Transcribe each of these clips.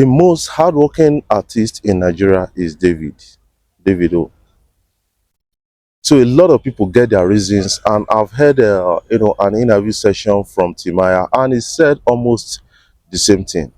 The most hardworking artist in Nigeria is Davido. So a lot of people get their reasons, and I've heard an interview session from Timaya, and he said almost the same thing.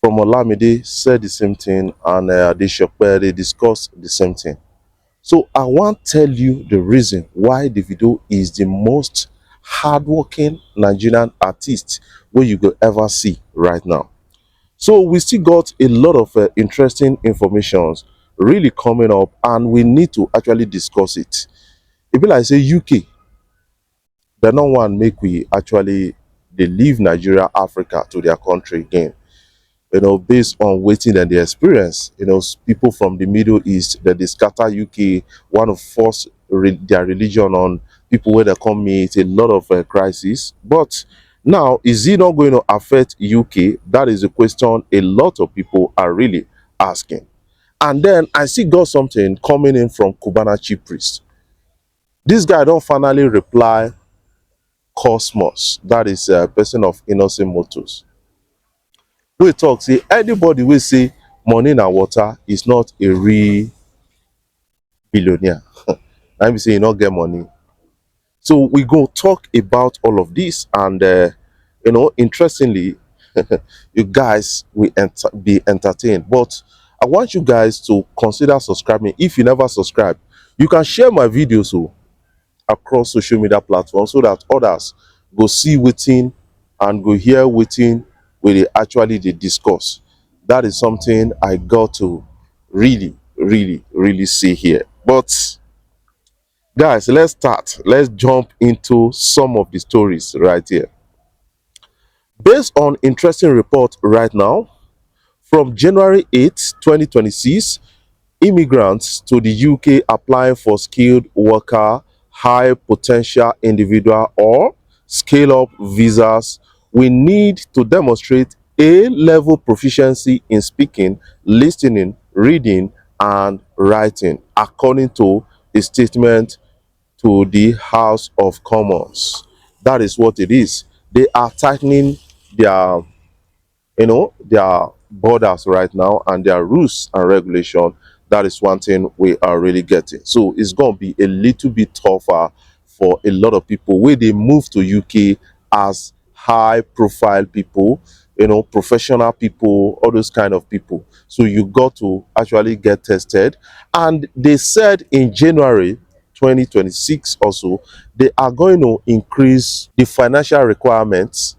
From Olamide said the same thing, and they discussed the same thing. So I want to tell you the reason why Davido is the most hardworking Nigerian artist where you could ever see right now. So we still got a lot of interesting informations really coming up, and we need to actually discuss it. It be like say UK, they no one make we actually they leave Nigeria, Africa to their country again. Based on waiting and the experience. People from the Middle East that they scatter UK, want to force their religion on people where they come meet a lot of crisis. But now, is it not going to affect UK? That is a question a lot of people are really asking. And then I see got something coming in from Cubana chief priest. This guy don't finally reply Cosmos. That is a person of Innocent Motors. We talk say anybody will say money na water is not a real billionaire. I'm saying you not get money. So we go talk about all of this, and interestingly, you guys will be entertained. But I want you guys to consider subscribing. If you never subscribe, you can share my videos across social media platforms so that others go see wetin and go hear wetin wey dey actually dey discuss. That is something I got to really see here. But guys, let's start. Let's jump into some of the stories right here. Based on interesting report right now, from January 8th, 2026, immigrants to the UK applying for skilled worker, high potential individual or scale up visas will need to demonstrate A-level proficiency in speaking, listening, reading, and writing, according to a statement to the House of Commons. That is what it is. They are tightening their their borders right now and their rules and regulation. That is one thing we are really getting. So it's going to be a little bit tougher for a lot of people where they move to UK as high profile people, professional people, all those kind of people. So you got to actually get tested. And they said in January 2026 also, they are going to increase the financial requirements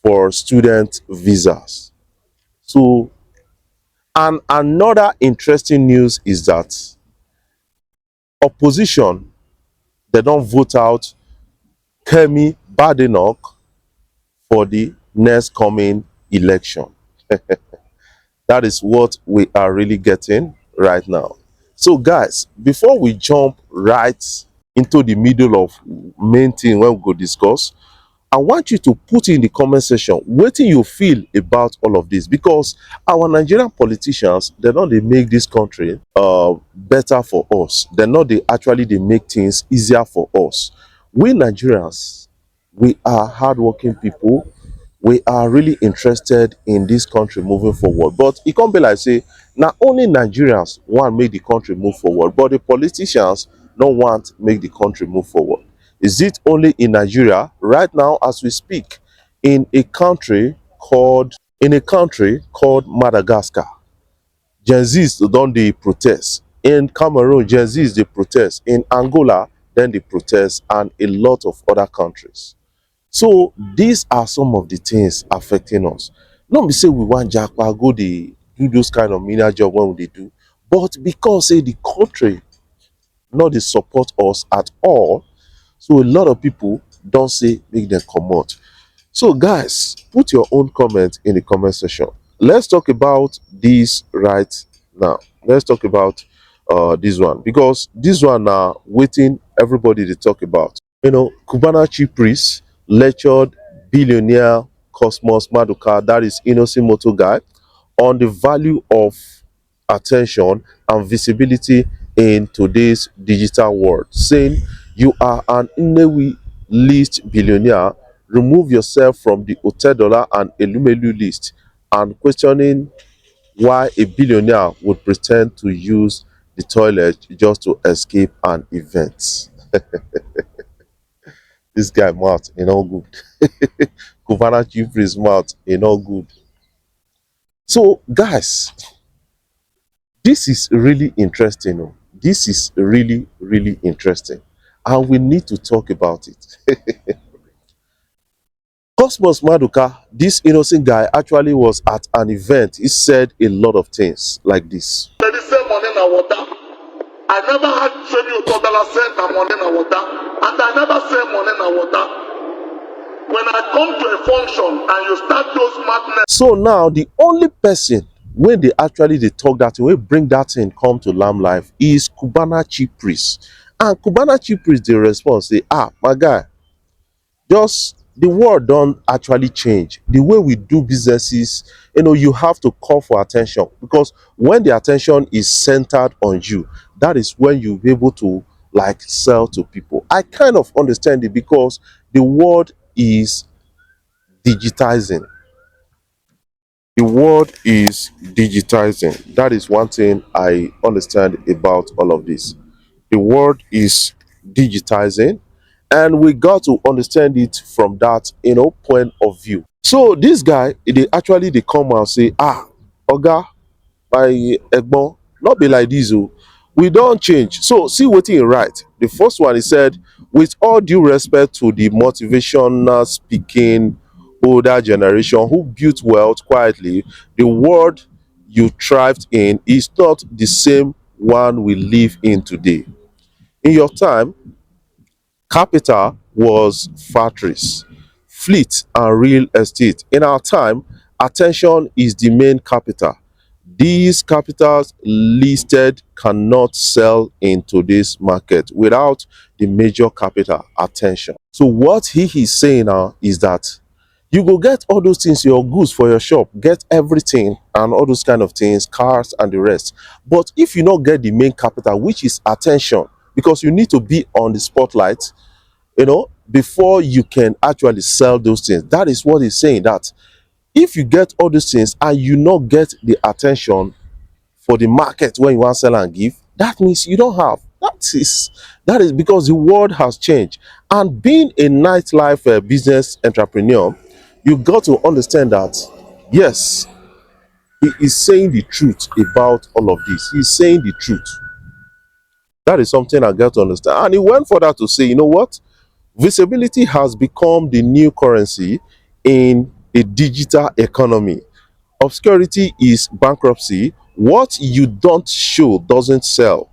for student visas. So, and another interesting news is that opposition, they don't vote out Kemi Badenoch for the next coming election. That is what we are really getting right now. So guys, before we jump right into the middle of main thing when we go discuss, I want you to put in the comment section what you feel about all of this, because our Nigerian politicians, they know they make this country better for us. They know they make things easier for us. We Nigerians, we are hardworking people. We are really interested in this country moving forward. But it can't be like say not only Nigerians want make the country move forward, but the politicians don't want make the country move forward. Is it only in Nigeria? Right now, as we speak, in a country called Madagascar, Gen Zs don't they protest. In Cameroon, Gen Zs they protest. In Angola, then they protest, and a lot of other countries. So these are some of the things affecting us. Not be say we want Jackpot go they do those kind of menial job when they do, but because say the country not they support us at all. So a lot of people don't say make them come out. So guys, put your own comment in the comment section. Let's talk about this right now. Let's talk about this one, because this one now waiting everybody to talk about. Cubana chief priest lectured billionaire Cosmos Maduka, that is Innocent Moto guy, on the value of attention and visibility in today's digital world, saying you are an Inewi list billionaire, remove yourself from the Hotel Dollar and Elumelu list and questioning why a billionaire would pretend to use the toilet just to escape an event. This guy mouth in all good. Cubana Chief's mouth in all good. So, guys, this is really interesting. Oh. This is really, really interesting. And we need to talk about it. Cosmos Maduka, this innocent guy, actually was at an event. He said a lot of things like this. They say money na water. I never had Femi Otodala say na money na water, and I never say money na water. When I come to a function and you start those madness. So now the only person when they talk that way, bring that in, come to Lamb Life is Cubana Chief Priest. And Cubana Chief Priest, they respond, say, my guy, just the world don't actually change. The way we do businesses, you have to call for attention, because when the attention is centered on you, that is when you'll be able to like sell to people. I kind of understand it because the world is digitizing. The world is digitizing. That is one thing I understand about all of this. The world is digitizing, and we got to understand it from that point of view. So this guy, they come and say, Oga, my egbon, not be like this. Oh. We don't change. So see what he write. The first one, he said, with all due respect to the motivational speaking older generation who built wealth quietly, the world you thrived in is not the same one we live in today. In your time, capital was factories, fleet, and real estate. In our time, attention is the main capital. These capitals listed cannot sell in today's market without the major capital attention. So what he is saying now is that you go get all those things, your goods for your shop, get everything and all those kind of things, cars and the rest. But if you not get the main capital, which is attention, because you need to be on the spotlight, before you can actually sell those things. That is what he's saying, that if you get all these things and you not get the attention for the market when you want to sell and give, that means you don't have. That is because the world has changed. And being a nightlife business entrepreneur, you got to understand that, yes, he is saying the truth about all of this. He's saying the truth. That is something I got to understand. And he went further to say, you know what? Visibility has become the new currency in a digital economy. Obscurity is bankruptcy. What you don't show doesn't sell.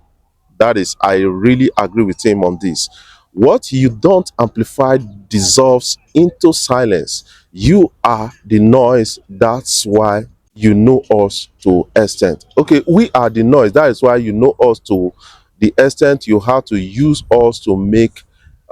That is, I really agree with him on this. What you don't amplify dissolves into silence. You are the noise. That's why you know us to extent. Okay, we are the noise. That is why you know us to the extent you have to use us to make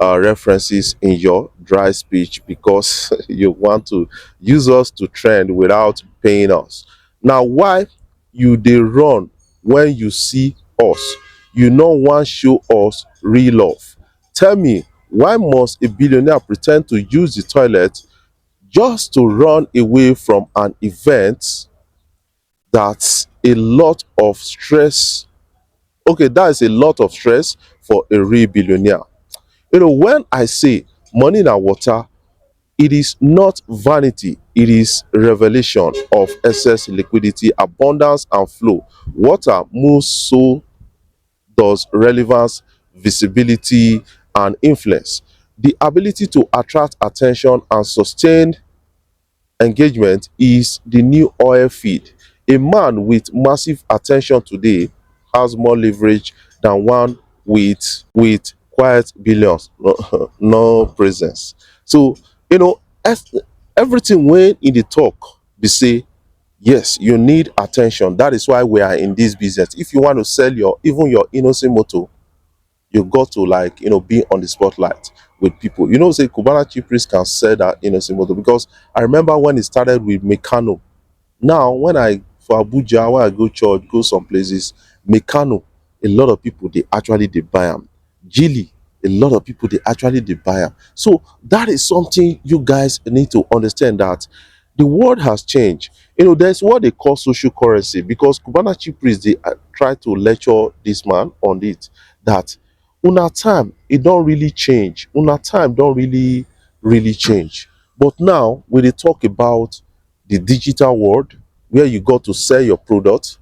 references in your dry speech, because you want to use us to trend without paying us. Now, why you they run when you see us? You no wan show us real love. Tell me, why must a billionaire pretend to use the toilet just to run away from an event that's a lot of stress? Okay, that is a lot of stress for a real billionaire. When I say money na water, it is not vanity, it is revelation of excess liquidity, abundance, and flow. Water moves, so does relevance, visibility, and influence. The ability to attract attention and sustain engagement is the new oil feed. A man with massive attention today has more leverage than one with quiet billions, no presence. So, as everything when in the talk, they say, yes, you need attention. That is why we are in this business. If you want to sell your innocent motor, you got to be on the spotlight with people. Say Cubana Chief Priest can sell that innocent motor, because I remember when it started with Meccano. Now, when I for Abuja, when I go church, go some places, Meccano, a lot of people they buy them. Gilly, a lot of people they buy them. So that is something you guys need to understand, that The world has changed. There's what they call social currency, because Cubana chief priest they try to lecture this man on it, that una time it don't really change. Una time don't really change. But now when they talk about the digital world, where you got to sell your product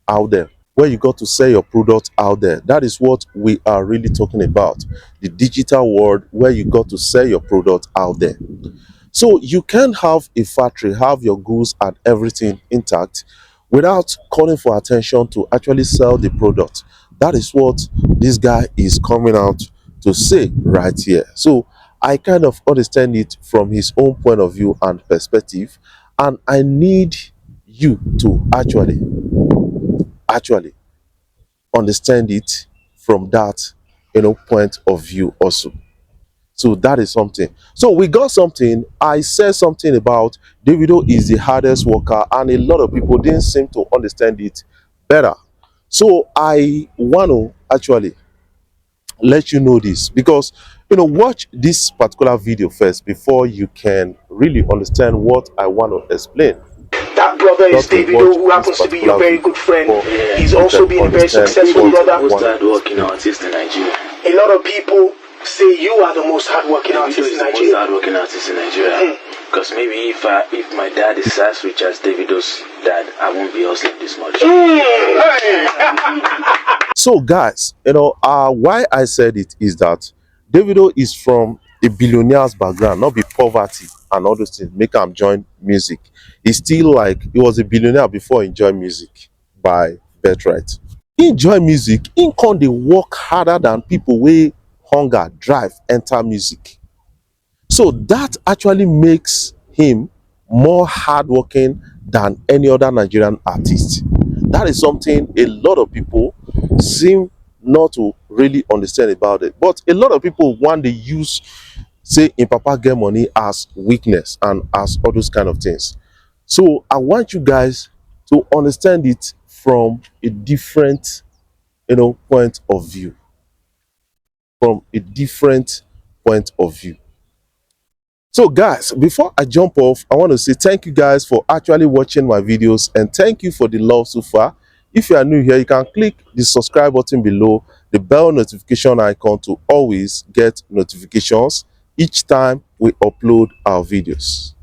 out there, where you got to sell your product out there, that is what we are really talking about. The digital world where you got to sell your product out there. So you can have a factory, have your goods and everything intact without calling for attention to actually sell the product. That is what this guy is coming out to say right here. So I kind of understand it from his own point of view and perspective, and I need you to actually understand it from that point of view also. So that is something. So we got something. I said something about Davido is the hardest worker, and a lot of people didn't seem to understand it better. So I want to actually let you know this, because watch this particular video first before you can really understand what I want to explain. That brother is Got to Davido, watch who this happens to be your particular very video good friend. before He's you also can been a very understand successful what I brother. want Most to hardworking explain. artist in Nigeria. A lot of people say you are the most hardworking Davido artist is in the most Nigeria. hardworking artist in Nigeria. Because maybe if my dad is as rich as Davido's dad, I won't be hustling this much. So guys, why I said it is that Davido is from a billionaire's background, not be poverty and all those things make him join music. He's still like he was a billionaire before he joined music by birthright. He join music, he can dey work harder than people wey hunger drive enter music. So that actually makes him more hardworking than any other Nigerian artist. That is something a lot of people seem not to really understand about it. But a lot of people want to use, say, in Papa get money as weakness and as all those kind of things. So I want you guys to understand it from a different, point of view. From a different point of view. So guys, before I jump off, I want to say thank you guys for actually watching my videos, and thank you for the love so far. If you are new here, you can click the subscribe button below, the bell notification icon to always get notifications each time we upload our videos.